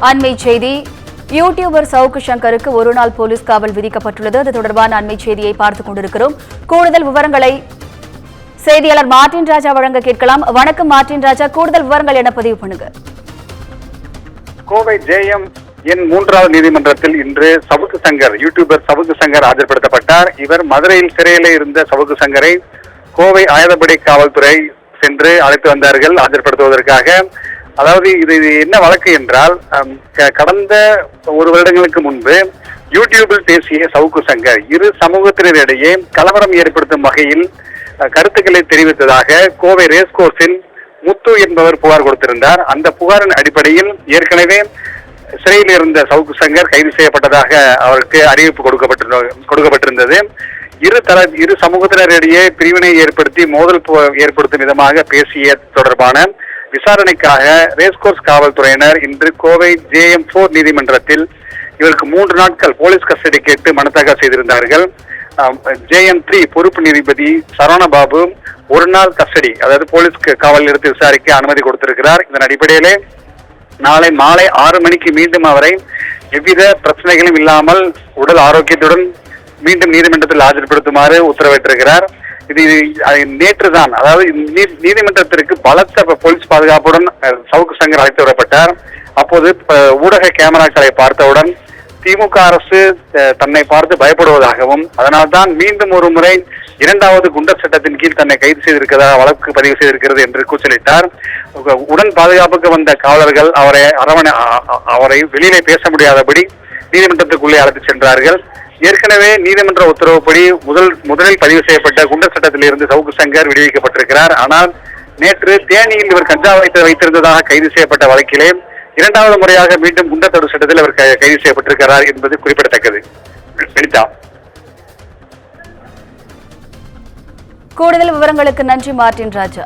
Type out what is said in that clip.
அண்மை செய்தி யூடியூபர் சவுக்கு சங்கருக்கு ஒருநாள் போலீஸ் காவல் விதிக்கப்பட்டுள்ளது. அது தொடர்பான அண்மை செய்தியை பார்த்துக் கொண்டிருக்கிறோம். கூடுதல் விவரங்களை செய்தியாளர் மார்டின் ராஜா வழங்க கேட்கலாம். வணக்கம் மார்டின் ராஜா, கூடுதல் விவரங்கள் என்ன பதிவு பண்ணுங்க. கோவை ஜேஎம் என் 3வது நீதிமன்றத்தில் இன்று சவுக்கு சங்கர் யூடியூபர் சவுக்கு சங்கர் ஆஜர்படுத்தப்பட்டார். இவர் மதுரையில் சிறையிலே இருந்த சவுக்கு சங்கரை கோவை ஆயுதப்படை காவல்துறை சென்று அழைத்து வந்தார்கள் ஆஜர்படுத்துவதற்காக. அதாவது இது என்ன வழக்கு என்றால், கடந்த 1 வருடங்களுக்கு முன்பு யூடியூபில் பேசிய சவுக்கு சங்கர் இரு சமூகத்தினரிடையே கலவரம் ஏற்படுத்தும் வகையில் கருத்துக்களை தெரிவித்ததாக கோவை ரேஸ்கோர்ஸில் முத்து என்பவர் புகார் கொடுத்திருந்தார். அந்த புகாரின் அடிப்படையில் ஏற்கனவே சிறையில் இருந்த சவுக்கு சங்கர் கைது செய்யப்பட்டதாக அவருக்கு அறிவிப்பு கொடுக்கப்பட்டிருந்தது. இரு சமூகத்தினரிடையே பிரிவினை ஏற்படுத்தி மோதல் ஏற்படுத்தும் விதமாக பேசிய தொடர்பான விசாரணைக்காக ரேஸ்கோர்ஸ் காவல்துறையினர் இன்று கோவை ஜேஎம் 4 நீதிமன்றத்தில் இவருக்கு 3 நாட்கள் போலீஸ் கஸ்டடி கேட்டு மனு தாக்கல் செய்திருந்தார்கள். ஜேஎம் 3 பொறுப்பு நீதிபதி சரவணபாபு 1 நாள் கஸ்டடி, அதாவது போலீஸ் காவலில் எடுத்து விசாரிக்க அனுமதி கொடுத்திருக்கிறார். இதன் அடிப்படையிலே நாளை மாலை 6 மணிக்கு மீண்டும் அவரை எவ்வித பிரச்சனைகளும் இல்லாமல் உடல் ஆரோக்கியத்துடன் மீண்டும் நீதிமன்றத்தில் ஆஜர்படுத்துமாறு உத்தரவிட்டிருக்கிறார். இது நேற்றுதான், அதாவது நீதிமன்றத்திற்கு பலத்த போலீஸ் பாதுகாப்புடன் சவுக்கு சங்கர் அழைத்து வரப்பட்டார். அப்போது ஊடக கேமராக்களை பார்த்தவுடன் திமுக அரசு தன்னை பார்த்து பயப்படுவதாகவும், அதனால்தான் மீண்டும் ஒரு முறை 2வது குண்டர் சட்டத்தின் கீழ் தன்னை கைது செய்திருக்கிறதாக வழக்கு பதிவு செய்திருக்கிறது என்று கூச்சலிட்டார். உடன் பாதுகாப்புக்கு வந்த காவலர்கள் அவரை வெளியிலே பேச முடியாதபடி நீதிமன்றத்துக்குள்ளே அழைத்து சென்றார்கள். ஏற்கனவே நீதிமன்ற உத்தரவுப்படி முதலில் பதிவு செய்யப்பட்ட குண்டர் சட்டத்தில் இருந்து சவுக்கு சங்கர் விடுவிக்கப்பட்டிருக்கிறார். ஆனால் நேற்று தேனியில் இவர் கஞ்சா வைத்திருந்ததாக கைது செய்யப்பட்ட வழக்கிலே 2வது முறையாக மீண்டும் குண்டர் தடுப்பு சட்டத்தில் அவர் கைது செய்யப்பட்டிருக்கிறார் என்பது குறிப்பிடத்தக்கது. கூடுதல் விவரங்களுக்கு நன்றி மார்டின் ராஜா.